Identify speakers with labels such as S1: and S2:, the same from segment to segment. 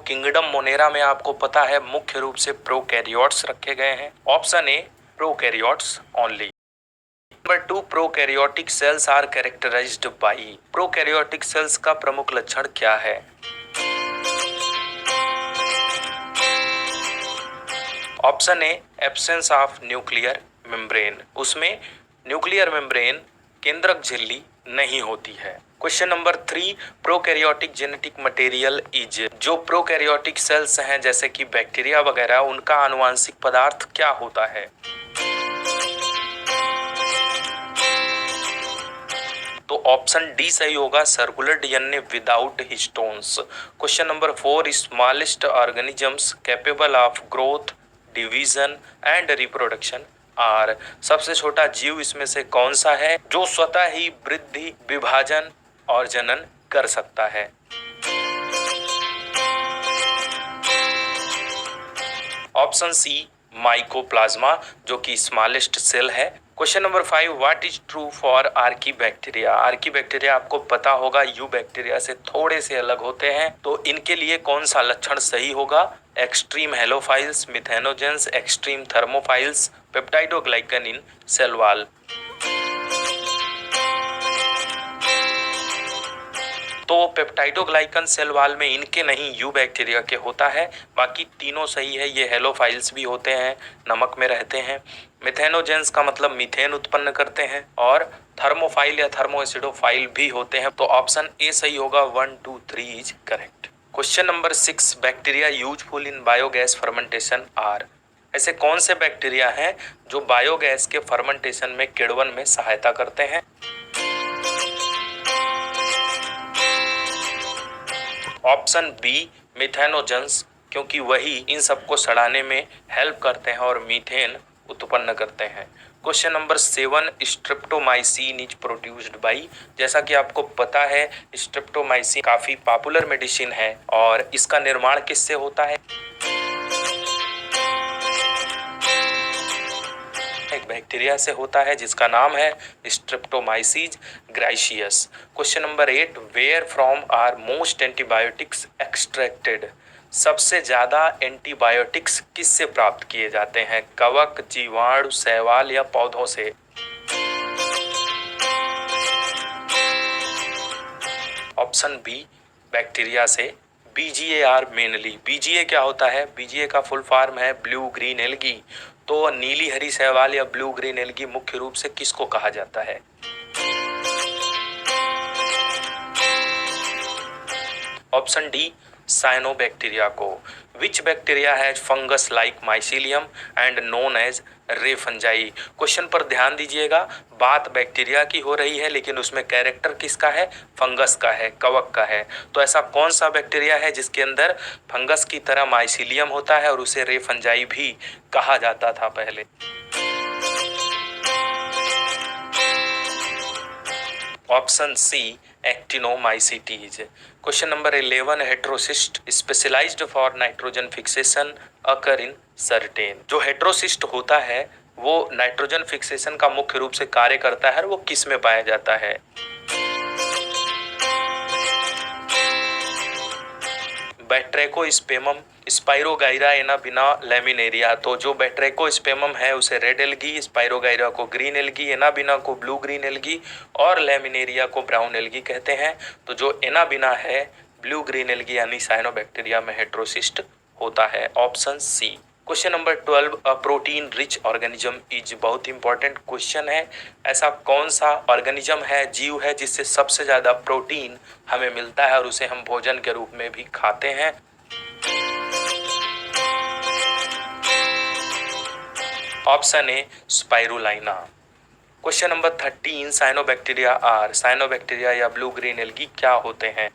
S1: Kingdom Monera में आपको पता है मुख्य रूप से प्रोकैरियोट्स रखे गए हैं। Option A prokaryotes only. Number 2, prokaryotic cells are characterized by. Prokaryotic cells का प्रमुख लक्षण क्या है? Option A absence of nuclear membrane. उसमें न्यूक्लियर मेम्ब्रेन केंद्रक झिल्ली नहीं होती है। Question number 3, prokaryotic genetic material is. जो प्रोकैरियोटिक सेल्स हैं जैसे कि बैक्टीरिया वगैरह, उनका आनुवांशिक पदार्थ क्या होता है? तो ऑप्शन डी सही होगा, circular DNA without histones. Question number 4, smallest organisms capable of growth, division and reproduction are. सबसे छोटा जीव इसमें से कौन सा है जो स्वतः ही वृद्धि, विभाजन और जनन कर सकता है? ऑप्शन सी माइकोप्लाज्मा, जो कि स्मॉलेस्ट सेल है। Question number 5, what is true for Archie bacteria. Archie bacteria आपको पता होगा यू बैक्टीरिया से थोड़े से अलग होते हैं, तो इनके लिए कौन सा लक्षण सही होगा? Extreme halophiles, methanogens, extreme thermophiles, peptidoglycan in cell wall. तो पेप्टाइडोग्लाइकन सेल वॉल में इनके नहीं, यू बैक्टीरिया के होता है। बाकी तीनों सही है। ये हेलोफाइल्स भी होते हैं, नमक में रहते हैं। मिथेनोजेंस का मतलब मीथेन उत्पन्न करते हैं, और थर्मोफाइल या थर्मोएसिडोफाइल भी होते हैं। तो ऑप्शन ए सही होगा, 1 2 3 is correct. Question number 6, bacteria useful in biogas fermentation are. ऐसे कौन से बैक्टीरिया हैं जो बायोगैस के फर्मेंटेशन में किण्वन में सहायता करते हैं? ऑप्शन बी मिथेनोजेंस, क्योंकि वही इन सबको सड़ाने में हेल्प करते हैं और मीथेन उत्पन्न करते हैं। Question number 7, streptomycin is produced by. जैसा कि आपको पता है स्ट्रेप्टोमाइसिन काफी पॉपुलर मेडिसिन है, और इसका निर्माण किससे होता है? एक बैक्टीरिया से होता है जिसका नाम है Streptomyces griseus. Question number 8, where from are most antibiotics extracted. सबसे ज्यादा एंटीबायोटिक्स किससे प्राप्त किए जाते हैं? कवक, जीवाणु, शैवाल या पौधों से? ऑप्शन बी बैक्टीरिया से। बीजीएआर मेनली। बीजीए क्या होता है? बीजीए का फुल फॉर्म है ब्लू ग्रीन एल्गी। तो नीली हरी शैवाल या ब्लू ग्रीन एल्गी मुख्य रूप से किसको कहा जाता है? ऑप्शन डी साइनोबैक्टीरिया को। Which bacteria has fungus like mycelium and known as ray fungi. क्वेश्चन पर ध्यान दीजिएगा, बात बैक्टीरिया की हो रही है लेकिन उसमें कैरेक्टर किसका है? फंगस का है, कवक का है। तो ऐसा कौन सा बैक्टीरिया है जिसके अंदर फंगस की तरह माइसीलियम होता है और उसे रे फंजाई भी कहा जाता था पहले? Option C actinomycetes. Question number 11, heterocyst specialized for nitrogen fixation occur in certain. जो हेट्रोसिस्ट होता है वो नाइट्रोजन फिक्सेशन का मुख्य रूप से कार्य करता है, और वो किस में पाया जाता है? Batrachospermum, Spirogyra Anabaena Laminaria. तो जो बैट्रैकोस्पेमम है उसे रेड एल्गी, स्पाइरोगाइरा को ग्रीन एल्गी, एनाबिना को ब्लू ग्रीन एल्गी और लैमिनेरिया को ब्राउन एल्गी कहते हैं। तो जो एनाबिना है ब्लू ग्रीन एल्गी यानी साइनोबैक्टीरिया में हेट्रोसिस्ट होता है। Option C. Question number 12, a protein rich organism is. बहुत इंपॉर्टेंट क्वेश्चन है। ऐसा कौन सा ऑर्गेनिज्म है, जीव है, जिससे सबसे ज्यादा प्रोटीन हमें मिलता है और उसे हम भोजन के रूप में भी खाते हैं? Option A spirulina. Question number 13, cyanobacteria are. Cyanobacteria या ब्लू ग्रीन एल्गी क्या होते हैं?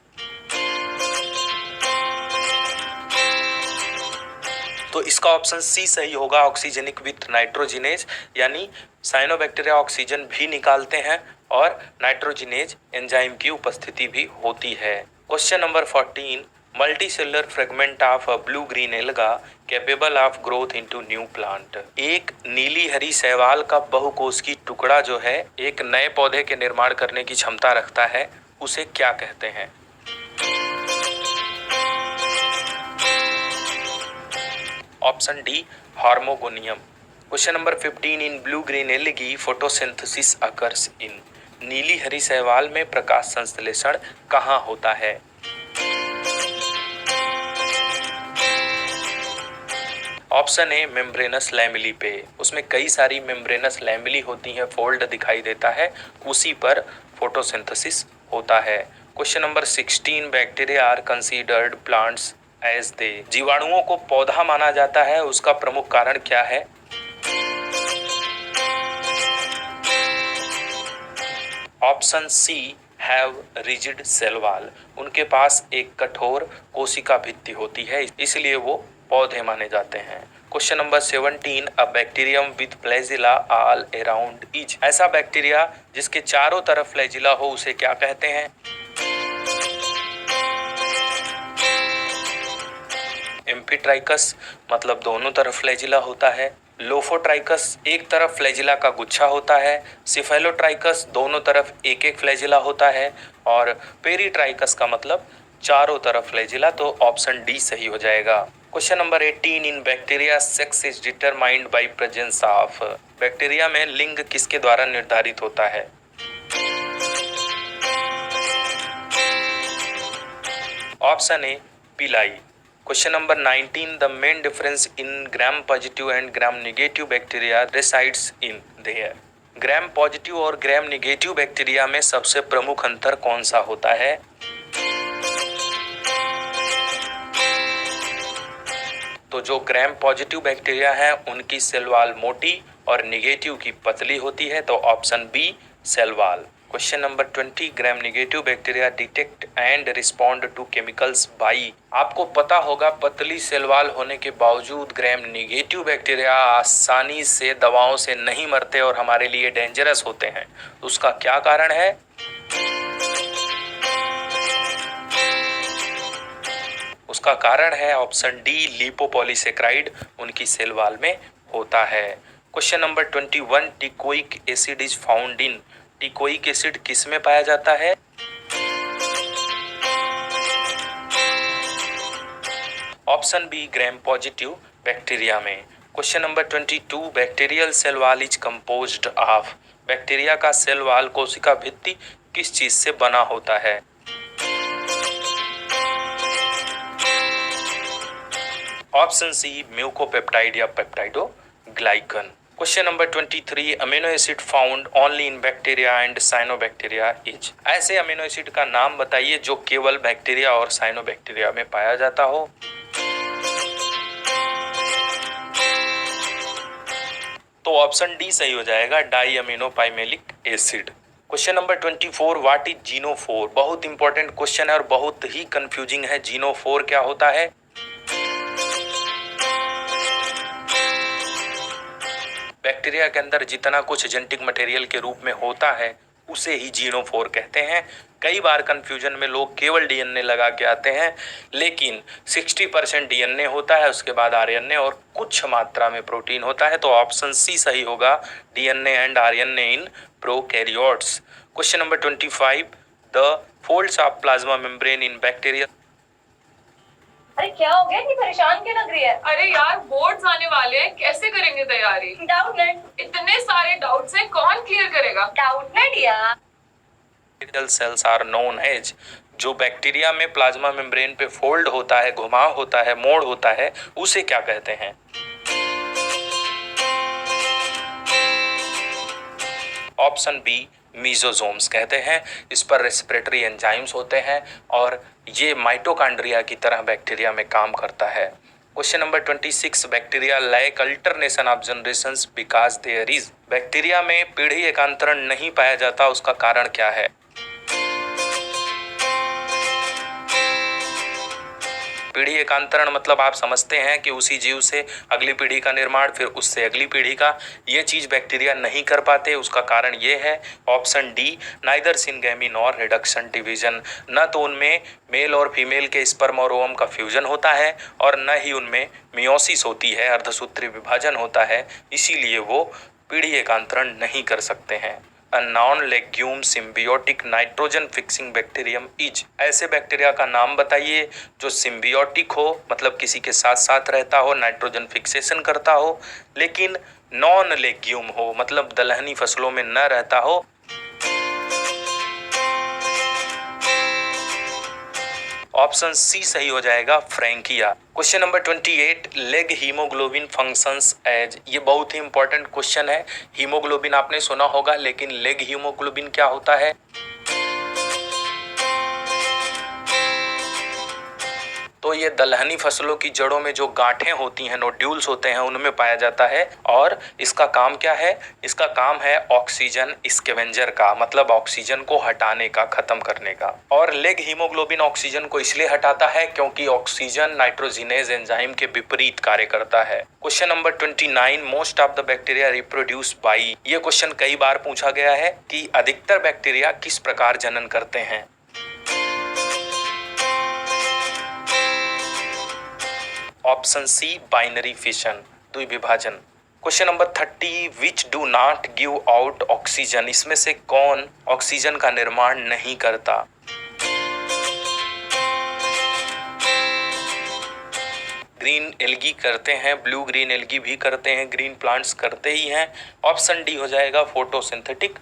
S1: तो इसका ऑप्शन सी सही होगा, ऑक्सीजनिक विथ नाइट्रोजिनेज। यानी साइनोबैक्टीरिया ऑक्सीजन भी निकालते हैं और नाइट्रोजिनेज एंजाइम की उपस्थिति भी होती है। Question number 14, multicellular fragment of a blue green alga capable of growth into new plant. एक नीली हरी शैवाल का बहुकोशिकीय टुकड़ा जो है एक नए पौधे के निर्माण करने की क्षमता रखता है, उसे क्या कहते हैं? Option D hormogonium. Question number 15 in blue green algae photosynthesis occurs in. नीली हरी शैवाल में प्रकाश संश्लेषण कहाँ होता है? ऑप्शन ए मेम्ब्रेनस लैमेली पे, उसमें कई सारी मेम्ब्रेनस लैमेली होती हैं, फोल्ड दिखाई देता है, उसी पर फोटोसिंथेसिस होता है। Question number 16 bacteria are considered plants as they. जीवाणुओं को पौधा माना जाता है, उसका प्रमुख कारण क्या है? Option C have rigid cell wall, उनके पास एक कठोर कोशिका भित्ति होती है, इसलिए वो पौधे माने जाते हैं। Question number 17 a bacterium with flagella all around is. ऐसा बैक्टीरिया जिसके चारों तरफ फ्लैजिला हो उसे क्या कहते हैं? एम्फीट्राइकस मतलब दोनों तरफ फ्लैजिला होता है। लोफोट्राइकस एक तरफ फ्लैजिला का गुच्छा होता है। सिफेलोट्राइकस दोनों तरफ एक एक फ्लैजिला होता है। और पेरीट्राइकस का मतलब चारों तरफ फ्लैजिला, तो ऑप्शन डी सही हो जाएगा। Question number 18 in bacteria sex is determined by presence of. Bacteria में लिंग किसके द्वारा निर्धारित होता है? ऑप्शन ए पिलाई। Question number 19 the main difference in gram positive and gram negative bacteria resides in their. Gram positive और ग्राम नेगेटिव बैक्टीरिया में सबसे प्रमुख अंतर कौन सा होता है? तो जो ग्राम पॉजिटिव बैक्टीरिया है उनकी सेल वॉल मोटी और नेगेटिव की पतली होती है, तो option B cell wall. Question number 20 gram negative bacteria detect and respond to chemicals by. आपको पता होगा पतली सेल वॉल होने के बावजूद ग्राम नेगेटिव बैक्टीरिया आसानी से दवाओं से नहीं मरते और हमारे लिए डेंजरस होते हैं, उसका क्या कारण है? उसका कारण है ऑप्शन डी लिपोपॉलीसेक्राइड उनकी सेल वॉल में होता है। Question number 21 teichoic acid is found in. Teichoic acid किस में पाया जाता है? Option B gram positive bacteria में। Question number 22 bacterial cell wall is composed of. Bacteria का सेल वॉल कोशिका भित्ति किस चीज से बना होता है? ऑप्शन सी म्यूकोपेप्टाइड या peptidoglycan. Question number 23 amino acid found only in bacteria and cyanobacteria is. ऐसे अमीनो एसिड का नाम बताइए जो केवल बैक्टीरिया और साइनोबैक्टीरिया में पाया जाता हो। तो ऑप्शन डी सही हो जाएगा diaminopimelic acid. Question number 24 what is genophore. बहुत इंपॉर्टेंट क्वेश्चन है और बहुत ही कंफ्यूजिंग है। जीनोफोर क्या होता है? बैक्टीरिया के अंदर जितना कुछ जेनेटिक मटेरियल के रूप में होता है उसे ही जीनोफोर कहते हैं। कई बार कंफ्यूजन में लोग केवल डीएनए लगा के आते हैं, लेकिन 60% डीएनए होता है, उसके बाद आरएनए और कुछ मात्रा में प्रोटीन होता है, तो ऑप्शन सी सही होगा DNA and RNA in prokaryotes. Question number 25 the folds of plasma membrane in bacteria.
S2: अरे क्या हो गया, इतनी परेशान क्यों लग रही है?
S3: अरे यार बोर्ड्स आने वाले हैं, कैसे करेंगे तैयारी?
S2: Doubtnut.
S3: इतने सारे डाउट्स हैं, कौन क्लियर करेगा?
S2: डाउट नेट यार।
S1: Bacterial cells are known as. जो बैक्टीरिया में प्लाज्मा मेम्ब्रेन पे फोल्ड होता है, घुमाव होता है, मोड़ होता है, उसे क्या कहते हैं? ऑप्शन बी मीजोजोम्स कहते हैं। इस पर रेस्पिरेटरी एंजाइम्स होते हैं और ये माइटोकॉन्ड्रिया की तरह बैक्टीरिया में काम करता है। Question number 26 bacteria lack alternation of generations because there is. बैक्टीरिया में पीढ़ी एकांतरण नहीं पाया जाता, उसका कारण क्या है? पीढ़ी एकांतरण मतलब आप समझते हैं कि उसी जीव से अगली पीढ़ी का निर्माण, फिर उससे अगली पीढ़ी का। ये चीज बैक्टीरिया नहीं कर पाते, उसका कारण ये है option D neither syngamy nor reduction division. न तो उनमें मेल और फीमेल के स्पर्म और ओवम का फ्यूजन होता है और न ही उनमें मियोसिस होती है, अर्धसूत्री विभाजन होता है, इसीलिए वो पीढ़ी एकांतरण नहीं कर सकते हैं। A non legume symbiotic nitrogen fixing bacterium is. ऐसे बैक्टीरिया का नाम बताइए जो सिम्बियोटिक हो, मतलब किसी के साथ साथ रहता हो, नाइट्रोजन फिक्सेशन करता हो, लेकिन नॉन लेग्यूम हो, मतलब दलहनी फसलों में न रहता हो। ऑप्शन सी सही हो जाएगा, Frankia. Question number 28, leghaemoglobin functions as. ये बहुत ही इंपॉर्टेंट क्वेश्चन है। हीमोग्लोबिन आपने सुना होगा, लेकिन लेग हीमोग्लोबिन क्या होता है? तो ये दलहनी फसलों की जड़ों में जो गांठें होती हैं, नोड्यूल्स होते हैं, उनमें पाया जाता है। और इसका काम क्या है? इसका काम है ऑक्सीजन स्कैवेंजर का, मतलब ऑक्सीजन को हटाने का, खत्म करने का। और लेग हीमोग्लोबिन ऑक्सीजन को इसलिए हटाता है क्योंकि ऑक्सीजन नाइट्रोजिनेज एंजाइम के विपरीत कार्य करता है। Question number 29, most of the bacteria reproduce by. ये क्वेश्चन कई बार पूछा गया है कि अधिकतर बैक्टीरिया किस प्रकार जनन करते हैं? ऑप्शन सी, बाइनरी फिशन, द्विविभाजन। Question number 30, which do not give out oxygen. इसमें से कौन ऑक्सीजन का निर्माण नहीं करता? ग्रीन एल्गी करते हैं, ब्लू ग्रीन एल्गी भी करते हैं, ग्रीन प्लांट्स करते ही हैं। ऑप्शन डी हो जाएगा, फोटोसिंथेटिक